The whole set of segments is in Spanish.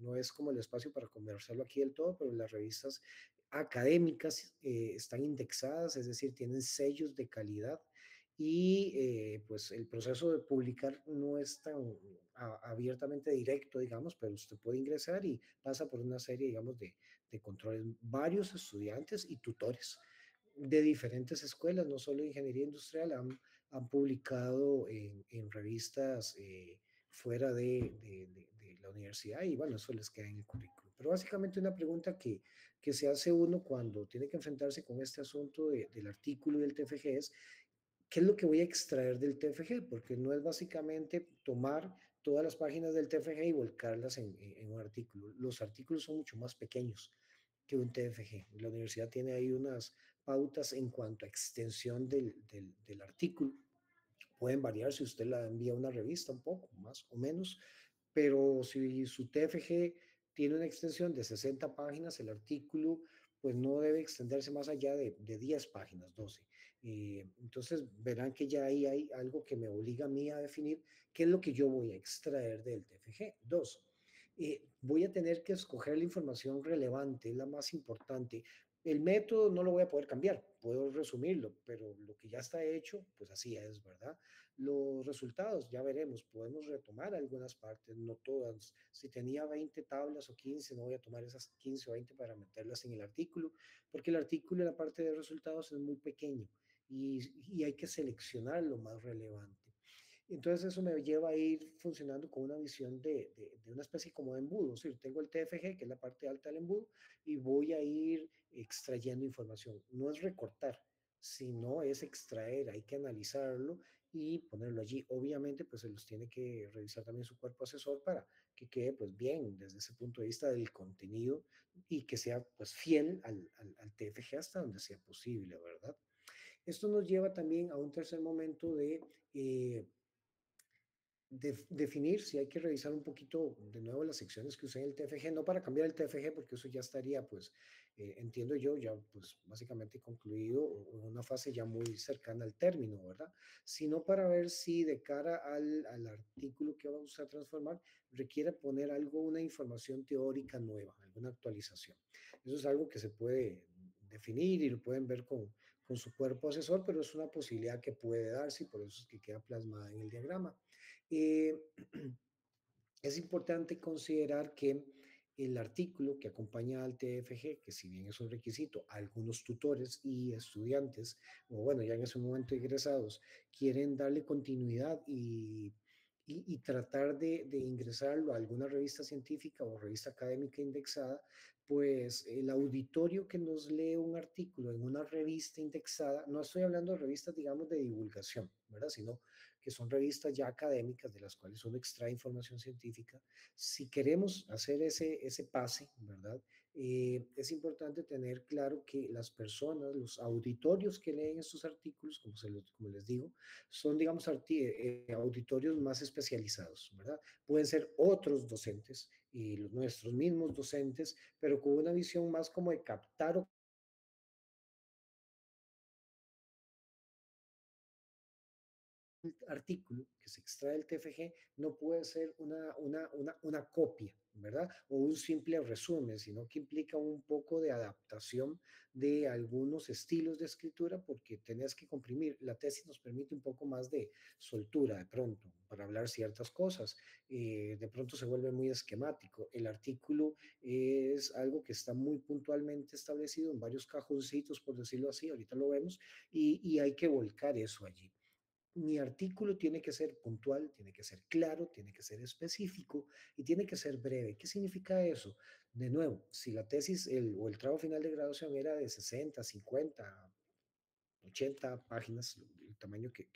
no es como el espacio para conversarlo aquí del todo, pero las revistas académicas están indexadas, es decir, tienen sellos de calidad y pues el proceso de publicar no es tan abiertamente directo, digamos, pero usted puede ingresar y pasa por una serie, digamos, de controles. Varios estudiantes y tutores de diferentes escuelas, no solo de ingeniería industrial, han publicado en revistas fuera de la universidad y bueno, eso les queda en el currículum. Pero básicamente una pregunta que se hace uno cuando tiene que enfrentarse con este asunto del artículo y del TFG es, ¿qué es lo que voy a extraer del TFG? Porque no es básicamente tomar todas las páginas del TFG y volcarlas en un artículo. Los artículos son mucho más pequeños que un TFG. La universidad tiene ahí unas pautas en cuanto a extensión del artículo. Pueden variar si usted la envía a una revista un poco, más o menos, pero si su TFG tiene una extensión de 60 páginas, el artículo pues no debe extenderse más allá de 10 páginas, 12. Entonces verán que ya ahí hay algo que me obliga a mí a definir qué es lo que yo voy a extraer del TFG. Dos, voy a tener que escoger la información relevante, la más importante. El método no lo voy a poder cambiar, puedo resumirlo, pero lo que ya está hecho, pues así es, ¿verdad? Los resultados, ya veremos, podemos retomar algunas partes, no todas. Si tenía 20 tablas o 15, no voy a tomar esas 15 o 20 para meterlas en el artículo, porque el artículo en la parte de resultados es muy pequeño y hay que seleccionar lo más relevante. Entonces eso me lleva a ir funcionando con una visión de una especie como de embudo. Es decir, tengo el TFG, que es la parte alta del embudo, y voy a ir extrayendo información. No es recortar, sino es extraer, hay que analizarlo y ponerlo allí. Obviamente, pues se los tiene que revisar también su cuerpo asesor para que quede pues bien desde ese punto de vista del contenido y que sea pues fiel al TFG hasta donde sea posible, ¿verdad? Esto nos lleva también a un tercer momento eh, definir si hay que revisar un poquito de nuevo las secciones que usé en el TFG, no para cambiar el TFG, porque eso ya estaría, pues, entiendo yo, ya pues básicamente concluido o una fase ya muy cercana al término, ¿verdad? Sino para ver si de cara al artículo que vamos a transformar requiere poner algo, una información teórica nueva, alguna actualización. Eso es algo que se puede definir y lo pueden ver con su cuerpo asesor, pero es una posibilidad que puede darse y por eso es que queda plasmada en el diagrama. Eh, es importante considerar que el artículo que acompaña al TFG, que si bien es un requisito, algunos tutores y estudiantes, o bueno, ya en ese momento egresados, quieren darle continuidad y tratar de ingresarlo a alguna revista científica o revista académica indexada, pues el auditorio que nos lee un artículo en una revista indexada, no estoy hablando de revistas, digamos, de divulgación, ¿verdad? Sino que son revistas ya académicas de las cuales uno extrae información científica. Si queremos hacer ese pase, ¿verdad? Es importante tener claro que las personas, los auditorios que leen estos artículos, como les digo, son, digamos, auditorios más especializados, ¿verdad? Pueden ser otros docentes y los nuestros mismos docentes, pero con una visión más como de captar artículo que se extrae del TFG no puede ser una copia, ¿verdad? O un simple resumen, sino que implica un poco de adaptación de algunos estilos de escritura porque tenés que comprimir. La tesis nos permite un poco más de soltura de pronto para hablar ciertas cosas. De pronto se vuelve muy esquemático. El artículo es algo que está muy puntualmente establecido en varios cajoncitos, por decirlo así, ahorita lo vemos, y hay que volcar eso allí. Mi artículo tiene que ser puntual, tiene que ser claro, tiene que ser específico y tiene que ser breve. ¿Qué significa eso? De nuevo, si la tesis o el trabajo final de graduación era de 60, 50, 80 páginas, el tamaño que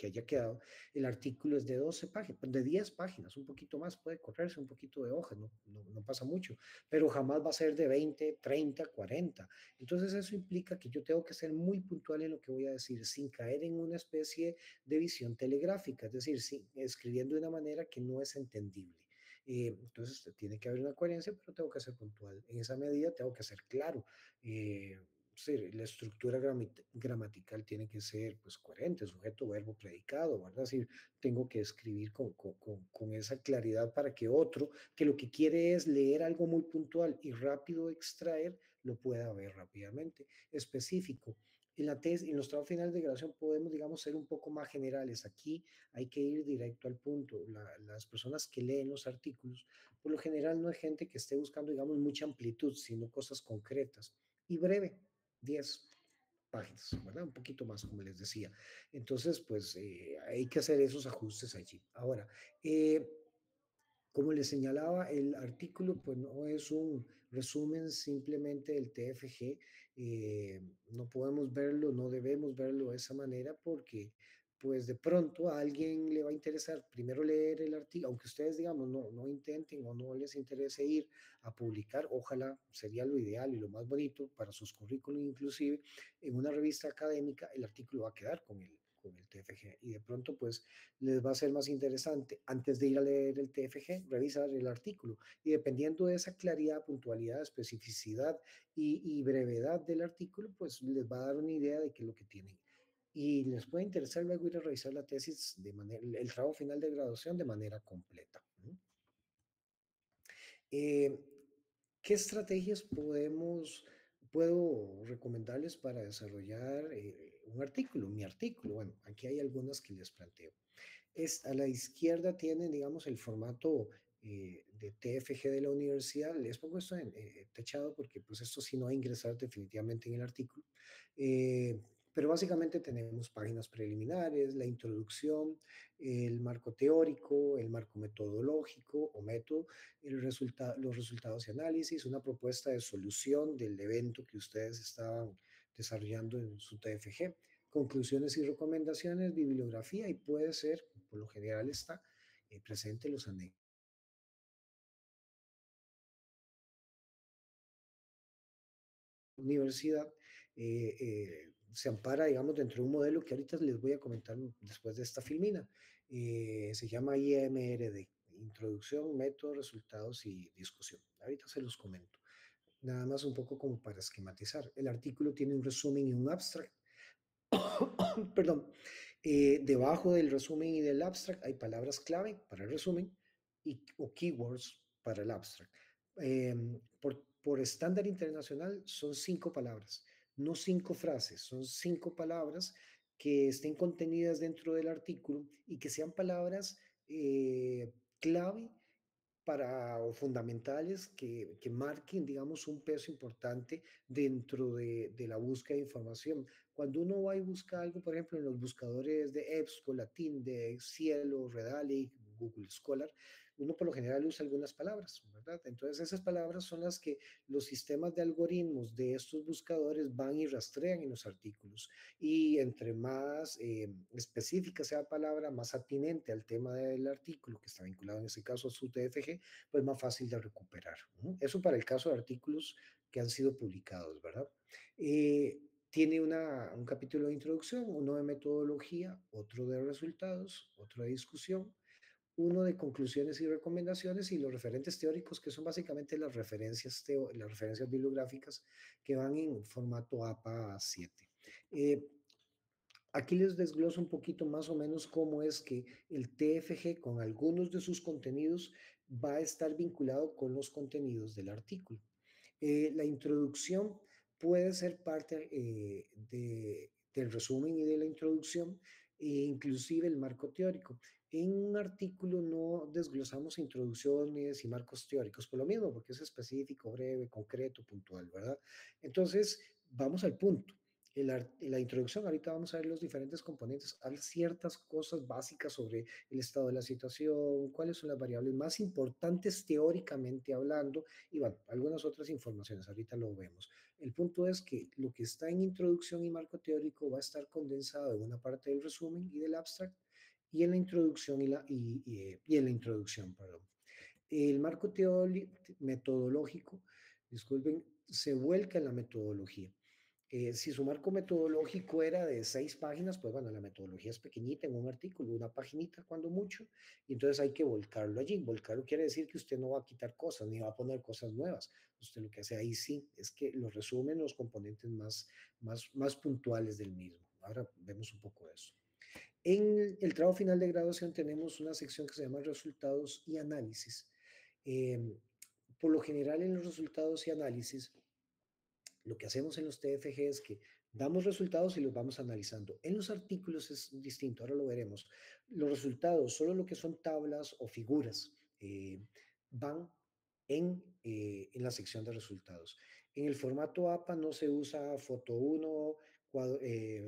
haya quedado, el artículo es de 12 páginas, de 10 páginas, un poquito más, puede correrse un poquito de hoja, no pasa mucho, pero jamás va a ser de 20, 30, 40. Entonces eso implica que yo tengo que ser muy puntual en lo que voy a decir, sin caer en una especie de visión telegráfica, es decir, escribiendo de una manera que no es entendible. Entonces tiene que haber una coherencia, pero tengo que ser puntual. En esa medida tengo que ser claro. sí, la estructura gramatical tiene que ser pues coherente, sujeto, verbo, predicado, ¿verdad? Es decir, tengo que escribir con esa claridad para que otro, que lo que quiere es leer algo muy puntual y rápido extraer, lo pueda ver rápidamente. Específico. En la tesis, en los trabajos finales de graduación podemos, digamos, ser un poco más generales. Aquí hay que ir directo al punto. Las personas que leen los artículos, por lo general no es gente que esté buscando, digamos, mucha amplitud, sino cosas concretas y breve, 10 páginas, ¿verdad? Un poquito más, como les decía. Entonces, pues hay que hacer esos ajustes allí. Ahora, eh, como les señalaba, el artículo pues no es un resumen simplemente del TFG. No podemos verlo, no debemos verlo de esa manera porque pues de pronto a alguien le va a interesar primero leer el artículo, aunque ustedes digamos no intenten o no les interese ir a publicar, ojalá sería lo ideal y lo más bonito para sus currículum inclusive, en una revista académica el artículo va a quedar con el TFG y de pronto pues les va a ser más interesante, antes de ir a leer el TFG, revisar el artículo. Y dependiendo de esa claridad, puntualidad, especificidad y brevedad del artículo, pues les va a dar una idea de qué es lo que tienen. Y les puede interesar luego ir a revisar la tesis de manera, el trabajo final de graduación de manera completa. Eh, ¿Qué estrategias puedo recomendarles para desarrollar un artículo? Mi artículo, bueno, aquí hay algunas que les planteo. A la izquierda tienen, digamos, el formato de TFG de la universidad. Les pongo esto en techado porque pues esto sí no va a ingresar definitivamente en el artículo. Eh, pero básicamente tenemos páginas preliminares, la introducción, el marco teórico, el marco metodológico o método, los resultados y análisis, una propuesta de solución del evento que ustedes estaban desarrollando en su TFG, conclusiones y recomendaciones, bibliografía y puede ser, por lo general está presente los anexos. Universidad se ampara, digamos, dentro de un modelo que ahorita les voy a comentar después de esta filmina. Se llama IMRD, Introducción, Método, Resultados y Discusión. Ahorita se los comento. Nada más un poco como para esquematizar. El artículo tiene un resumen y un abstract. Perdón, debajo del resumen y del abstract hay palabras clave para el resumen o keywords para el abstract. Eh, por estándar internacional son 5 palabras, no 5 frases, son 5 palabras que estén contenidas dentro del artículo y que sean palabras clave para, o fundamentales que marquen, digamos, un peso importante dentro de la búsqueda de información. Cuando uno va y busca algo, por ejemplo, en los buscadores de EBSCO, de Cielo, Redalic, Google Scholar, uno por lo general usa algunas palabras, ¿verdad? Entonces esas palabras son las que los sistemas de algoritmos de estos buscadores van y rastrean en los artículos. Y entre más específica sea la palabra, más atinente al tema del artículo, que está vinculado en este caso a su TFG, pues más fácil de recuperar. Eso para el caso de artículos que han sido publicados, ¿verdad? Tiene un capítulo de introducción, uno de metodología, otro de resultados, otro de discusión, uno de conclusiones y recomendaciones y los referentes teóricos, que son básicamente las referencias bibliográficas que van en formato APA 7. Aquí les desgloso un poquito más o menos cómo es que el TFG con algunos de sus contenidos va a estar vinculado con los contenidos del artículo. La introducción puede ser parte del resumen y de la introducción, inclusive el marco teórico. En un artículo no desglosamos introducciones y marcos teóricos, por lo mismo, porque es específico, breve, concreto, puntual, ¿verdad? Entonces, vamos al punto. La introducción, ahorita vamos a ver los diferentes componentes, hay ciertas cosas básicas sobre el estado de la situación, cuáles son las variables más importantes teóricamente hablando, y bueno, algunas otras informaciones, ahorita lo vemos. El punto es que lo que está en introducción y marco teórico va a estar condensado en una parte del resumen y del abstract, y en la introducción y en la introducción, perdón. El marco metodológico, disculpen, se vuelca en la metodología. Si su marco metodológico era de 6 páginas, pues bueno, la metodología es pequeñita en un artículo, una paginita cuando mucho, y entonces hay que volcarlo allí. Volcarlo quiere decir que usted no va a quitar cosas, ni va a poner cosas nuevas. Usted lo que hace ahí sí es que lo resumen los componentes más puntuales del mismo. Ahora vemos un poco de eso. En el trabajo final de graduación tenemos una sección que se llama resultados y análisis. Eh, por lo general en los resultados y análisis lo que hacemos en los TFG es que damos resultados y los vamos analizando. En los artículos es distinto, ahora lo veremos. Los resultados, solo lo que son tablas o figuras, van en la sección de resultados. En el formato APA no se usa foto 1,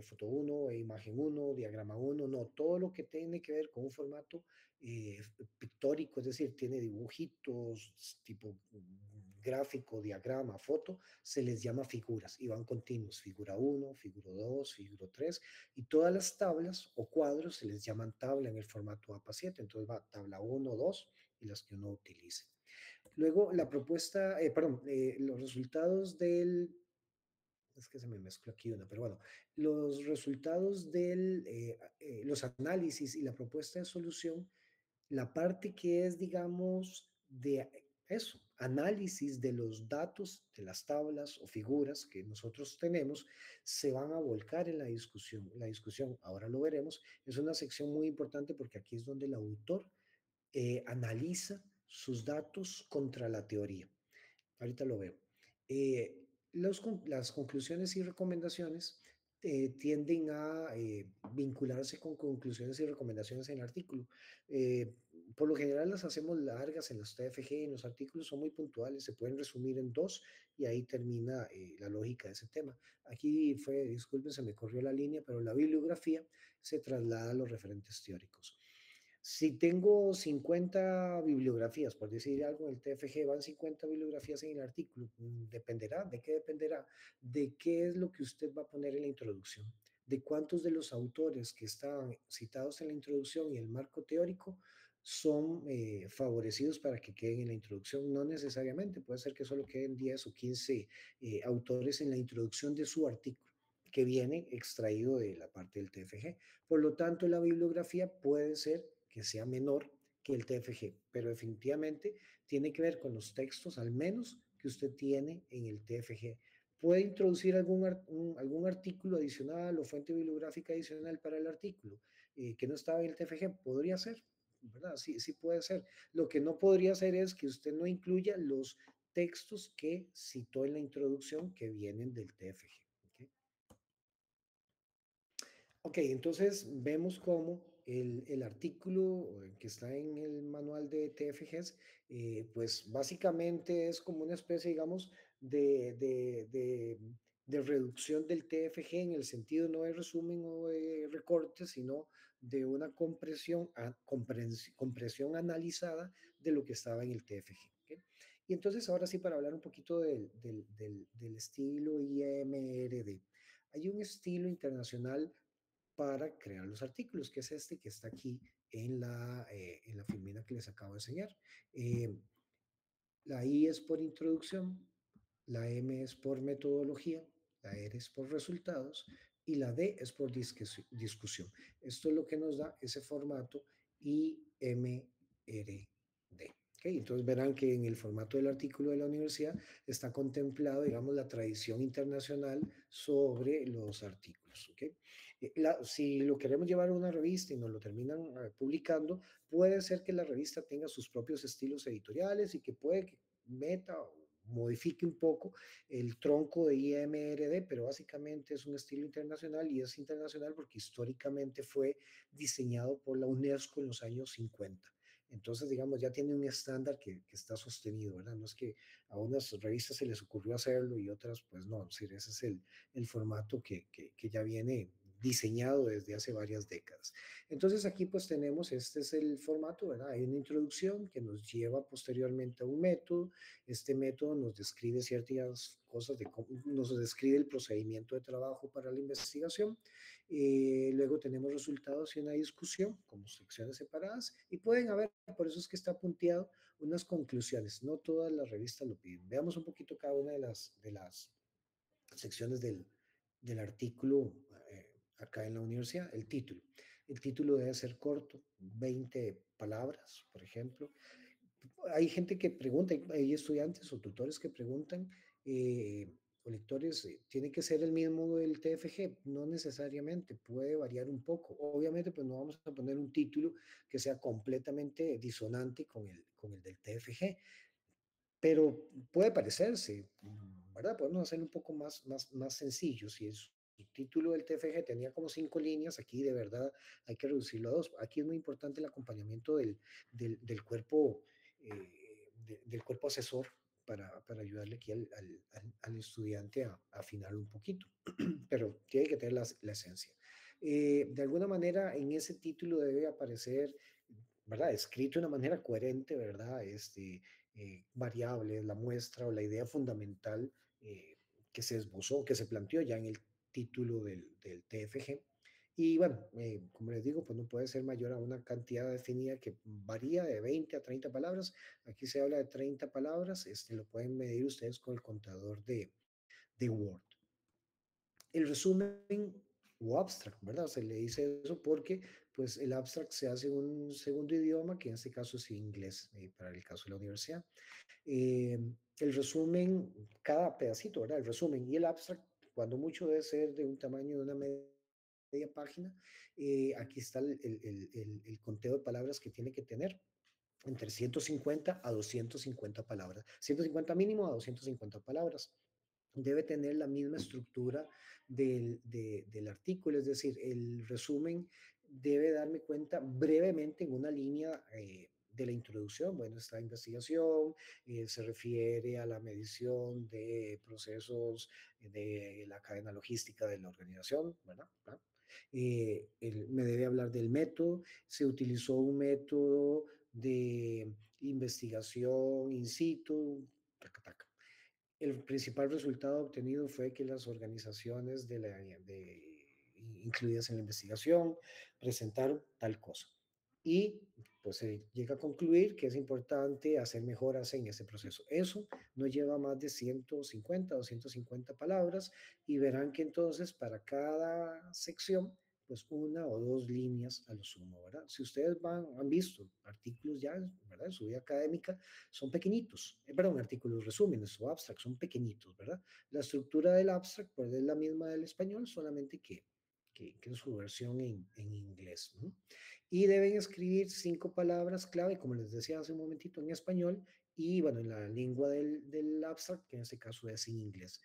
foto 1, imagen 1, diagrama 1, no, todo lo que tiene que ver con un formato eh, pictórico, es decir, tiene dibujitos tipo gráfico, diagrama, foto, se les llama figuras y van continuos, figura 1, figura 2, figura 3 y todas las tablas o cuadros se les llaman tabla en el formato APA 7, entonces va tabla 1, 2 y las que uno utilice. Luego la propuesta, perdón, los resultados del, es que se me mezcló aquí una, pero bueno, los resultados los análisis y la propuesta de solución, la parte que es, digamos, de eso, análisis de los datos de las tablas o figuras que nosotros tenemos, se van a volcar en la discusión. La discusión, ahora lo veremos, es una sección muy importante porque aquí es donde el autor analiza sus datos contra la teoría. Ahorita lo veo. Las conclusiones y recomendaciones tienden a vincularse con conclusiones y recomendaciones en el artículo. Eh, por lo general las hacemos largas en los TFG, en los artículos son muy puntuales, se pueden resumir en dos y ahí termina la lógica de ese tema. Aquí fue, disculpen, se me corrió la línea, pero la bibliografía se traslada a los referentes teóricos. Si tengo 50 bibliografías, por decir algo, en el TFG van 50 bibliografías en el artículo, dependerá, ¿de qué dependerá? De qué es lo que usted va a poner en la introducción, de cuántos de los autores que están citados en la introducción y el marco teórico son favorecidos para que queden en la introducción. No necesariamente, puede ser que solo queden 10 o 15 autores en la introducción de su artículo que viene extraído de la parte del TFG. Por lo tanto, la bibliografía puede ser que sea menor que el TFG, pero definitivamente tiene que ver con los textos, al menos que usted tiene en el TFG. Puede introducir algún artículo adicional o fuente bibliográfica adicional para el artículo que no estaba en el TFG. Podría ser, ¿verdad? Sí, sí puede ser. Lo que no podría ser es que usted no incluya los textos que citó en la introducción que vienen del TFG. ¿Okay? Ok, entonces vemos cómo el artículo que está en el manual de TFGs, pues básicamente es como una especie, digamos, de reducción del TFG en el sentido no de resumen o de recorte, sino de una compresión analizada de lo que estaba en el TFG. ¿Ok? Y entonces ahora sí, para hablar un poquito del estilo IMRD. Hay un estilo internacional para crear los artículos, que es este que está aquí en la filmina que les acabo de enseñar. Eh, la I es por introducción, la M es por metodología, la R es por resultados y la D es por discusión. Esto es lo que nos da ese formato IMRD. ¿Okay? Entonces verán que en el formato del artículo de la universidad está contemplado, digamos, la tradición internacional sobre los artículos. ¿Okay? Si lo queremos llevar a una revista y nos lo terminan publicando, puede ser que la revista tenga sus propios estilos editoriales y que puede que meta o modifique un poco el tronco de IMRD, pero básicamente es un estilo internacional y es internacional porque históricamente fue diseñado por la UNESCO en los años 50. Entonces, digamos, ya tiene un estándar que está sostenido, ¿verdad? No es que a unas revistas se les ocurrió hacerlo y otras, pues no, es decir, ese es el formato que ya viene diseñado desde hace varias décadas. Entonces aquí pues tenemos, este es el formato, ¿verdad? Hay una introducción que nos lleva posteriormente a un método. Este método nos describe ciertas cosas, nos describe el procedimiento de trabajo para la investigación. Luego tenemos resultados y una discusión como secciones separadas y pueden haber, por eso es que está punteado, unas conclusiones. No todas las revistas lo piden. Veamos un poquito cada una de las secciones del artículo acá en la universidad, el título. El título debe ser corto, 20 palabras, por ejemplo. Hay gente que pregunta, hay estudiantes o tutores que preguntan, o lectores, ¿tiene que ser el mismo del TFG? No necesariamente, puede variar un poco. Obviamente, pues no vamos a poner un título que sea completamente disonante con el del TFG, pero puede parecerse, ¿verdad? Podemos hacerlo un poco más sencillo. Si el título del TFG tenía como 5 líneas, aquí de verdad hay que reducirlo a 2. Aquí es muy importante el acompañamiento del cuerpo, del cuerpo asesor para ayudarle aquí al estudiante a afinar un poquito, pero tiene que tener la esencia. De alguna manera, en ese título debe aparecer, ¿verdad? Escrito de una manera coherente, ¿verdad? Variables, la muestra o la idea fundamental que se esbozó, que se planteó ya en el título del TFG. Y bueno, como les digo, pues no puede ser mayor a una cantidad definida que varía de 20 a 30 palabras. Aquí se habla de 30 palabras, lo pueden medir ustedes con el contador de Word. El resumen o abstract, ¿verdad? Se le dice eso porque pues el abstract se hace en un segundo idioma, que en este caso es inglés, para el caso de la universidad. Eh, el resumen, cada pedacito, ¿verdad? El resumen y el abstract, cuando mucho debe ser de un tamaño de una media página. Aquí está el conteo de palabras que tiene que tener entre 150 a 250 palabras. 150 mínimo a 250 palabras. Debe tener la misma estructura del artículo, es decir, el resumen debe darme cuenta brevemente en una línea de la introducción. Bueno, esta investigación se refiere a la medición de procesos de la cadena logística de la organización, ¿verdad? ¿verdad? Me debe hablar del método. Se utilizó un método de investigación in situ, taca, taca. El principal resultado obtenido fue que las organizaciones incluidas en la investigación presentaron tal cosa. Y pues se llega a concluir que es importante hacer mejoras en ese proceso. Eso no lleva más de 150 o 150 palabras y verán que entonces para cada sección pues 1 o 2 líneas a lo sumo, ¿verdad? Si ustedes han visto artículos ya, ¿verdad? En su vida académica, son pequeñitos, perdón, artículos, resúmenes o abstracts, son pequeñitos, ¿verdad? La estructura del abstract pues, es la misma del español, solamente que es su versión en inglés, ¿no? Y deben escribir 5 palabras clave, como les decía hace un momentito, en español y, bueno, en la lengua del abstract, que en este caso es en inglés.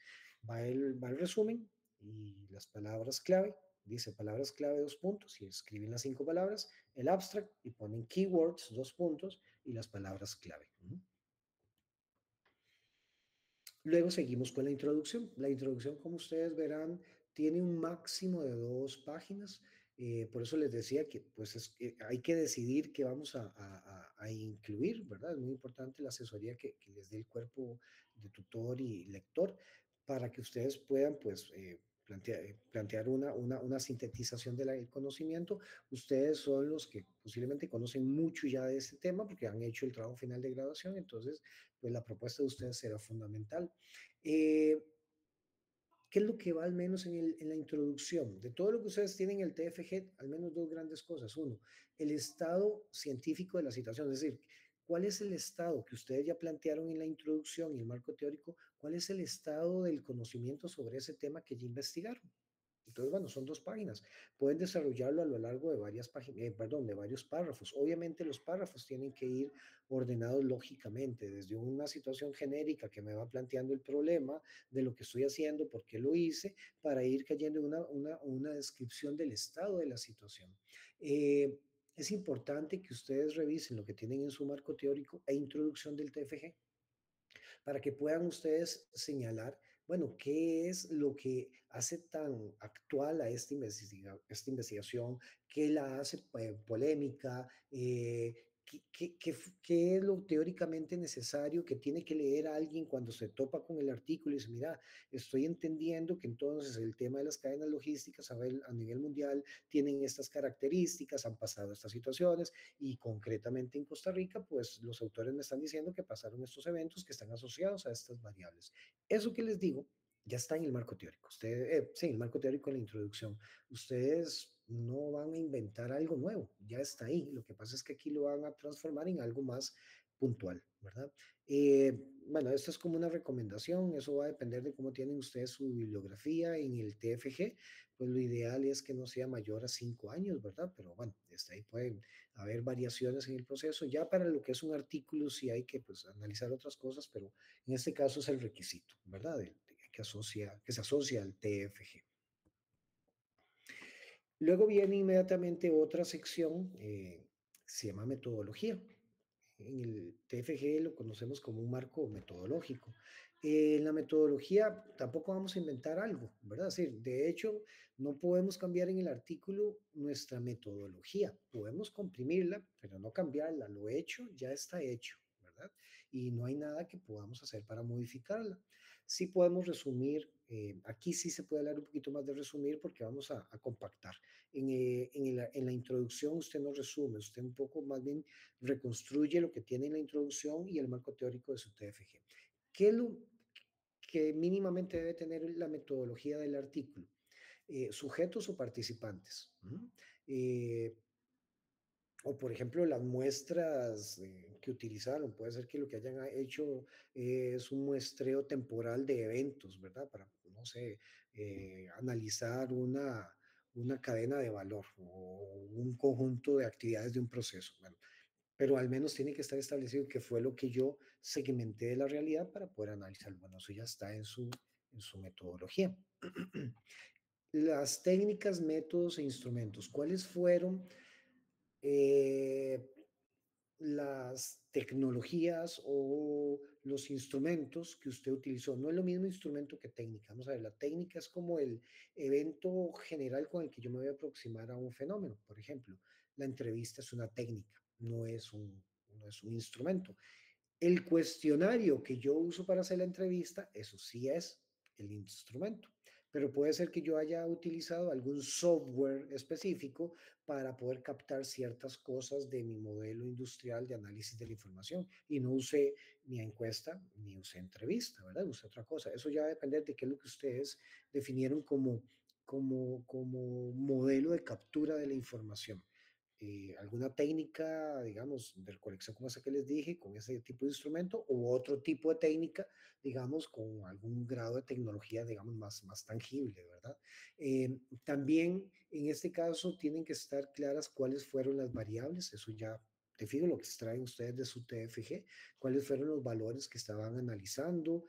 Va el resumen y las palabras clave, dice palabras clave 2 puntos y escriben las 5 palabras, el abstract y ponen keywords 2 puntos y las palabras clave. Luego seguimos con la introducción. La introducción, como ustedes verán, tiene un máximo de 2 páginas. Por eso les decía que pues hay que decidir qué vamos a incluir, ¿verdad? Es muy importante la asesoría que les dé el cuerpo de tutor y lector para que ustedes puedan pues plantear una sintetización del conocimiento. Ustedes son los que posiblemente conocen mucho ya de ese tema porque han hecho el trabajo final de graduación, entonces pues la propuesta de ustedes será fundamental. Eh, ¿Qué es lo que va al menos en la introducción? De todo lo que ustedes tienen en el TFG, al menos 2 grandes cosas. Uno, el estado científico de la situación, es decir, ¿cuál es el estado que ustedes ya plantearon en la introducción y el marco teórico? ¿Cuál es el estado del conocimiento sobre ese tema que ya investigaron? Entonces, bueno, son 2 páginas. Pueden desarrollarlo a lo largo de varias páginas, perdón, de varios párrafos. Obviamente los párrafos tienen que ir ordenados lógicamente, desde una situación genérica que me va planteando el problema de lo que estoy haciendo, por qué lo hice, para ir cayendo en una descripción del estado de la situación. Es importante que ustedes revisen lo que tienen en su marco teórico e introducción del TFG para que puedan ustedes señalar, bueno, qué es lo que hace tan actual a esta investigación, qué la hace polémica, qué es lo teóricamente necesario que tiene que leer alguien cuando se topa con el artículo y dice, mira, estoy entendiendo que entonces el tema de las cadenas logísticas a nivel mundial tienen estas características, han pasado estas situaciones y concretamente en Costa Rica, pues los autores me están diciendo que pasaron estos eventos que están asociados a estas variables. Eso que les digo Ya está en el marco teórico. Sí, el marco teórico en la introducción. Ustedes no van a inventar algo nuevo, ya está ahí. Lo que pasa es que aquí lo van a transformar en algo más puntual, ¿verdad? Bueno, esto es como una recomendación, eso va a depender de cómo tienen ustedes su bibliografía en el TFG, pues lo ideal es que no sea mayor a 5 años, ¿verdad? Pero bueno, desde ahí pueden haber variaciones en el proceso. Ya para lo que es un artículo sí hay que pues analizar otras cosas, pero en este caso es el requisito, ¿verdad? Que se asocia al TFG. Luego viene inmediatamente otra sección, se llama metodología. En el TFG lo conocemos como un marco metodológico. En la metodología tampoco vamos a inventar algo, ¿verdad? Es decir, de hecho, no podemos cambiar en el artículo nuestra metodología. Podemos comprimirla, pero no cambiarla. Lo hecho ya está hecho, ¿verdad? Y no hay nada que podamos hacer para modificarla. Sí podemos resumir, aquí sí se puede hablar un poquito más de resumir porque vamos a compactar. En la introducción usted no resume, usted un poco más bien reconstruye lo que tiene en la introducción y el marco teórico de su TFG. ¿Qué es lo que mínimamente debe tener la metodología del artículo? Sujetos o participantes. O por ejemplo, las muestras que utilizaron, puede ser que lo que hayan hecho es un muestreo temporal de eventos, ¿verdad? Para, no sé, analizar una cadena de valor o un conjunto de actividades de un proceso. Bueno, pero al menos tiene que estar establecido qué fue lo que yo segmenté de la realidad para poder analizarlo. Bueno, eso ya está en su metodología. Las técnicas, métodos e instrumentos. ¿Cuáles fueron eh, las tecnologías o los instrumentos que usted utilizó? No es lo mismo instrumento que técnica. Vamos a ver, la técnica es como el evento general con el que yo me voy a aproximar a un fenómeno. Por ejemplo, la entrevista es una técnica, no es un instrumento. El cuestionario que yo uso para hacer la entrevista, eso sí es el instrumento, pero puede ser que yo haya utilizado algún software específico para poder captar ciertas cosas de mi modelo industrial de análisis de la información y no usé ni encuesta ni usé entrevista, ¿verdad? Usé otra cosa. Eso ya va a depender de qué es lo que ustedes definieron como modelo de captura de la información. Alguna técnica, digamos, de recolección como esa que les dije, con ese tipo de instrumento, u otro tipo de técnica, digamos, con algún grado de tecnología, digamos, más tangible, ¿verdad? También en este caso tienen que estar claras cuáles fueron las variables, eso ya te fijo lo que extraen ustedes de su TFG, cuáles fueron los valores que estaban analizando,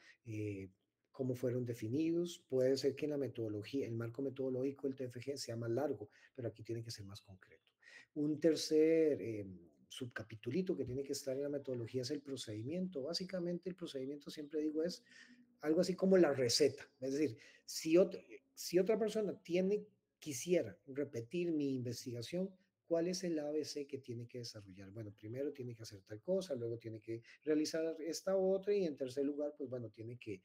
cómo fueron definidos. Puede ser que en la metodología, el marco metodológico del TFG sea más largo, pero aquí tiene que ser más concreto. Un tercer subcapitulito que tiene que estar en la metodología es el procedimiento. Básicamente el procedimiento, siempre digo, es algo así como la receta. Es decir, si otra persona quisiera repetir mi investigación, ¿cuál es el ABC que tiene que desarrollar? Bueno, primero tiene que hacer tal cosa, luego tiene que realizar esta otra y en tercer lugar, pues bueno, tiene que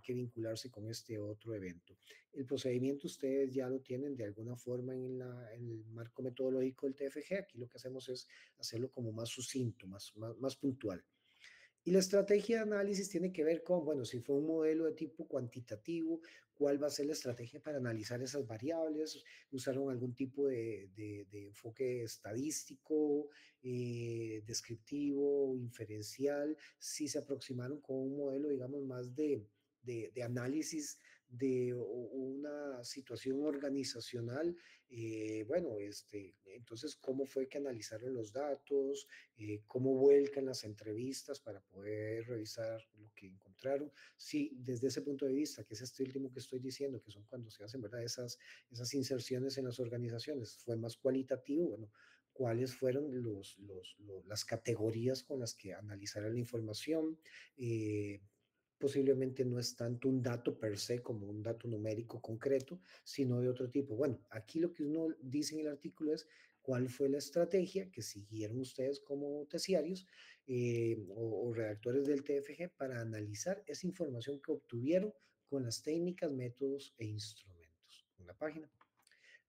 vincularse con este otro evento. El procedimiento ustedes ya lo tienen de alguna forma en el marco metodológico del TFG. Aquí lo que hacemos es hacerlo como más sucinto, más puntual. Y la estrategia de análisis tiene que ver con, bueno, si fue un modelo de tipo cuantitativo, cuál va a ser la estrategia para analizar esas variables, usaron algún tipo de enfoque estadístico, descriptivo, inferencial, si se aproximaron con un modelo, digamos, más de análisis de una situación organizacional, bueno, entonces, ¿cómo fue que analizaron los datos? Cómo vuelcan las entrevistas para poder revisar lo que encontraron. Sí, desde ese punto de vista, que es este último que estoy diciendo, que son cuando se hacen, ¿verdad? Esas inserciones en las organizaciones, fue más cualitativo, bueno, cuáles fueron las categorías con las que analizaron la información. Posiblemente no es tanto un dato per se como un dato numérico concreto, sino de otro tipo. Bueno, aquí lo que uno dice en el artículo es cuál fue la estrategia que siguieron ustedes como tesiarios o redactores del TFG para analizar esa información que obtuvieron con las técnicas, métodos e instrumentos. Una página.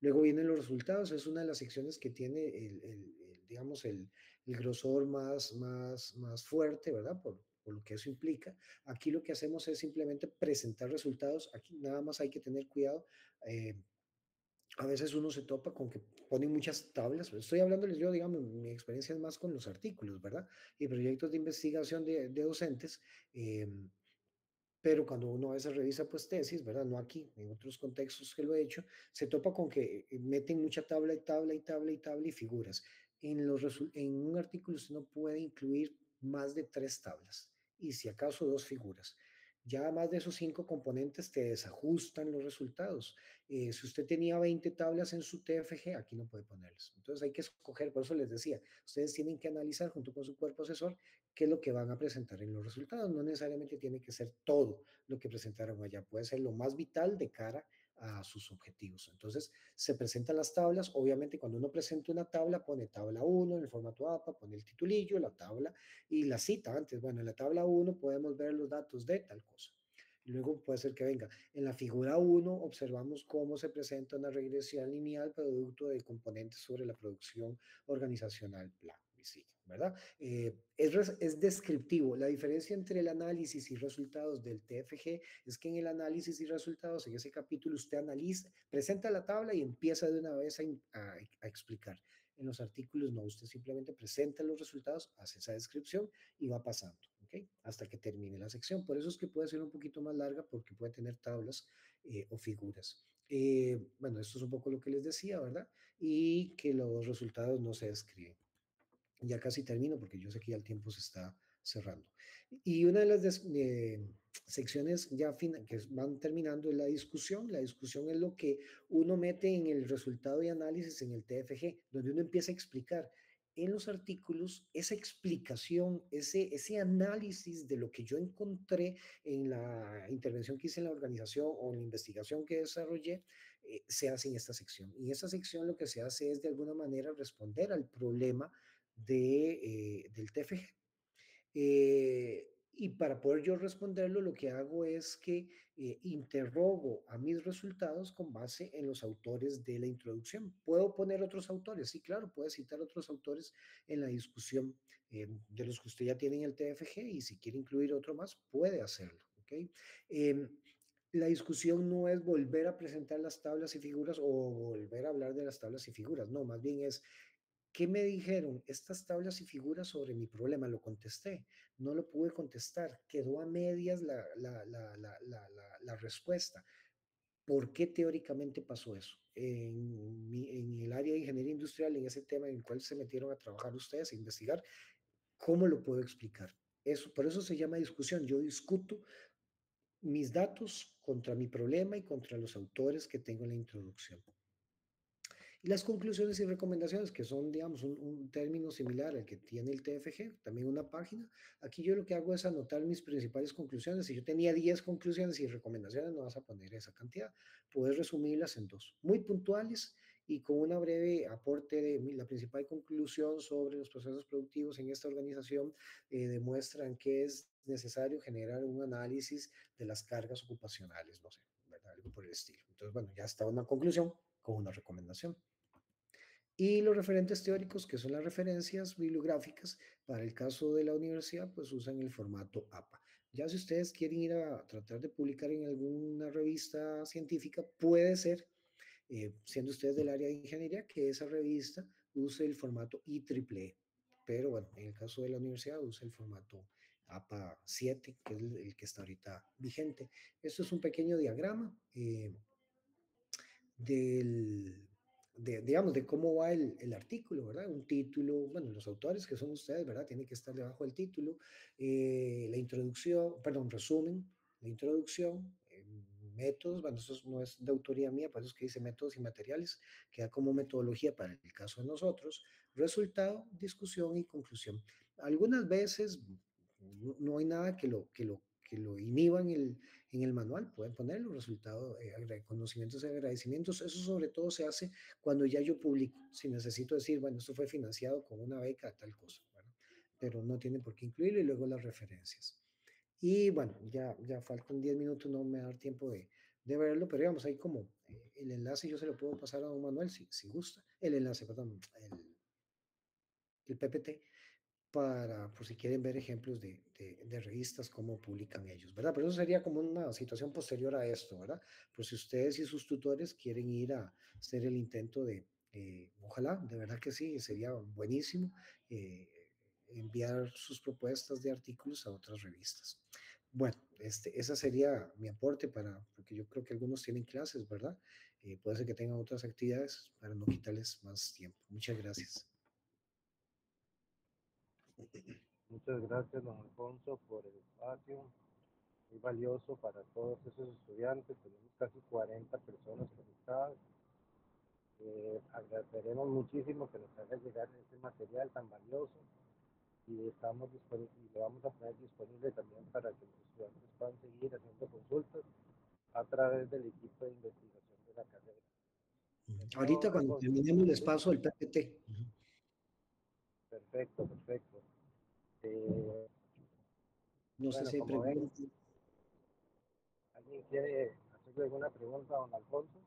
Luego vienen los resultados, es una de las secciones que tiene digamos, el grosor más fuerte, ¿verdad? por lo que eso implica. Aquí lo que hacemos es simplemente presentar resultados. Aquí nada más hay que tener cuidado. eh, a veces uno se topa con que ponen muchas tablas. Estoy hablándoles yo, digamos, mi experiencia es más con los artículos, ¿verdad? Y proyectos de investigación de docentes. eh, pero cuando uno a veces revisa pues tesis, ¿verdad? No aquí, en otros contextos que lo he hecho, se topa con que meten mucha tabla y tabla y tabla y tabla y figuras. En un artículo usted no puede incluir más de tres tablas y si acaso dos figuras. Ya más de esos cinco componentes te desajustan los resultados. Si usted tenía 20 tablas en su TFG, aquí no puede ponerlas. Entonces hay que escoger, por eso les decía, ustedes tienen que analizar junto con su cuerpo asesor qué es lo que van a presentar en los resultados. No necesariamente tiene que ser todo lo que presentaron allá, puede ser lo más vital de cara a sus objetivos. Entonces, se presentan las tablas. Obviamente, cuando uno presenta una tabla, pone tabla uno en el formato APA, pone el titulillo, la tabla y la cita antes. Bueno, en la tabla uno podemos ver los datos de tal cosa. Y luego puede ser que venga. En la figura uno observamos cómo se presenta una regresión lineal producto de componentes sobre la producción organizacional, bla, y sí, ¿verdad? Es descriptivo. La diferencia entre el análisis y resultados del TFG es que en el análisis y resultados, en ese capítulo, usted analiza, presenta la tabla y empieza de una vez a explicar. En los artículos no, usted simplemente presenta los resultados, hace esa descripción y va pasando, ¿ok? Hasta que termine la sección. Por eso es que puede ser un poquito más larga porque puede tener tablas o figuras. Bueno, esto es un poco lo que les decía, ¿verdad? Y que los resultados no se describen. Ya casi termino porque yo sé que ya el tiempo se está cerrando. Y una de las secciones ya que van terminando es la discusión. La discusión es lo que uno mete en el resultado de análisis en el TFG, donde uno empieza a explicar en los artículos esa explicación, ese análisis de lo que yo encontré en la intervención que hice en la organización o en la investigación que desarrollé, se hace en esta sección. Y en esta sección lo que se hace es de alguna manera responder al problema del TFG. Y para poder yo responderlo, lo que hago es que interrogo a mis resultados con base en los autores de la introducción. ¿Puedo poner otros autores? Sí, claro, puede citar otros autores en la discusión de los que usted ya tiene en el TFG y si quiere incluir otro más, puede hacerlo. ¿Okay? Eh, la discusión no es volver a presentar las tablas y figuras o volver a hablar de las tablas y figuras, no, más bien es ¿qué me dijeron estas tablas y figuras sobre mi problema? Lo contesté, no lo pude contestar, quedó a medias la respuesta. ¿Por qué teóricamente pasó eso? En el área de ingeniería industrial, en ese tema en el cual se metieron a trabajar ustedes, a investigar, ¿cómo lo puedo explicar? Eso, por eso se llama discusión. Yo discuto mis datos contra mi problema y contra los autores que tengo en la introducción. Y las conclusiones y recomendaciones, que son, digamos, un término similar al que tiene el TFG, también una página. Aquí yo lo que hago es anotar mis principales conclusiones. Si yo tenía 10 conclusiones y recomendaciones, no vas a poner esa cantidad. Puedes resumirlas en dos, muy puntuales y con una breve aporte de la principal conclusión sobre los procesos productivos en esta organización. Demuestran que es necesario generar un análisis de las cargas ocupacionales, no sé, ¿verdad? Algo por el estilo. Entonces, bueno, ya está una conclusión con una recomendación. Y los referentes teóricos, que son las referencias bibliográficas, para el caso de la universidad, pues usan el formato APA. Ya si ustedes quieren ir a tratar de publicar en alguna revista científica, puede ser, siendo ustedes del área de ingeniería, que esa revista use el formato IEEE. Pero bueno, en el caso de la universidad, usa el formato APA 7, que es el que está ahorita vigente. Esto es un pequeño diagrama. Del, digamos, de cómo va el artículo, ¿verdad? Un título, bueno, los autores que son ustedes, ¿verdad? Tiene que estar debajo del título, la introducción, perdón, resumen, la introducción, métodos, bueno, eso no es de autoría mía, por eso es que dice métodos y materiales, queda como metodología para el caso de nosotros, resultado, discusión y conclusión. Algunas veces no hay nada que lo inhiba en el manual, pueden poner los resultados, reconocimientos y agradecimientos. Eso sobre todo se hace cuando ya yo publico. Si necesito decir, bueno, esto fue financiado con una beca, tal cosa, ¿verdad? Pero no tienen por qué incluirlo y luego las referencias. Y bueno, ya faltan 10 minutos, no me va a dar tiempo de verlo, pero digamos, ahí como el enlace yo se lo puedo pasar a don Manuel si gusta. El enlace, perdón, el PPT para, por si quieren ver ejemplos de revistas, cómo publican ellos, ¿verdad? Pero eso sería como una situación posterior a esto, ¿verdad? Por si ustedes y sus tutores quieren ir a hacer el intento de, ojalá, de verdad que sí, sería buenísimo eh, enviar sus propuestas de artículos a otras revistas. Bueno, esa sería mi aporte para, porque yo creo que algunos tienen clases, ¿verdad? Puede ser que tengan otras actividades para no quitarles más tiempo. Muchas gracias. Muchas gracias, don Alfonso, por el espacio. Muy valioso para todos esos estudiantes. Tenemos casi 40 personas conectadas. Agradeceremos muchísimo que nos haga llegar este material tan valioso y estamos disponibles y lo vamos a poner disponible también para que los estudiantes puedan seguir haciendo consultas a través del equipo de investigación de la carrera. De nuevo, Ahorita don cuando Alfonso, terminemos les paso el PPT. perfecto, perfecto. Eh, No sé bueno, si hay como ven, preguntas. ¿alguien quiere hacerle alguna pregunta a don Alfonso?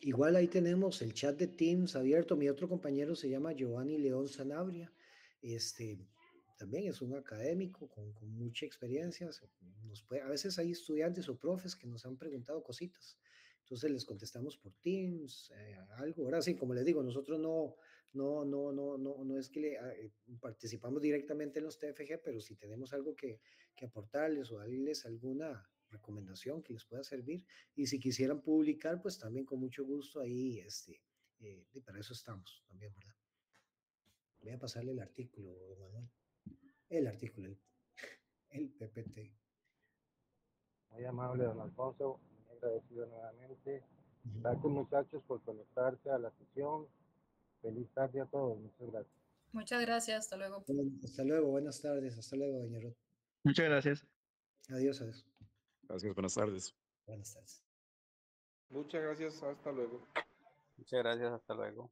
Igual ahí tenemos el chat de Teams abierto. Mi otro compañero se llama Giovanni León Sanabria. Este también es un académico con mucha experiencia. A veces hay estudiantes o profes que nos han preguntado cositas. Entonces les contestamos por Teams, algo. Ahora sí, como les digo, nosotros no es que participamos directamente en los TFG, pero si tenemos algo que aportarles o darles alguna recomendación que les pueda servir, y si quisieran publicar, pues también con mucho gusto ahí, y para eso estamos también, ¿verdad? Voy a pasarle el artículo, Manuel. El artículo, el PPT. Muy amable, don Alfonso, muy agradecido nuevamente. Ujú. Gracias, muchachos, por conectarse a la sesión. Feliz tarde a todos, muchas gracias. Muchas gracias, hasta luego. Bueno, hasta luego, buenas tardes, hasta luego, doña Ruth. Muchas gracias. Adiós, adiós. Gracias, buenas tardes. Buenas tardes. Muchas gracias, hasta luego. Muchas gracias, hasta luego.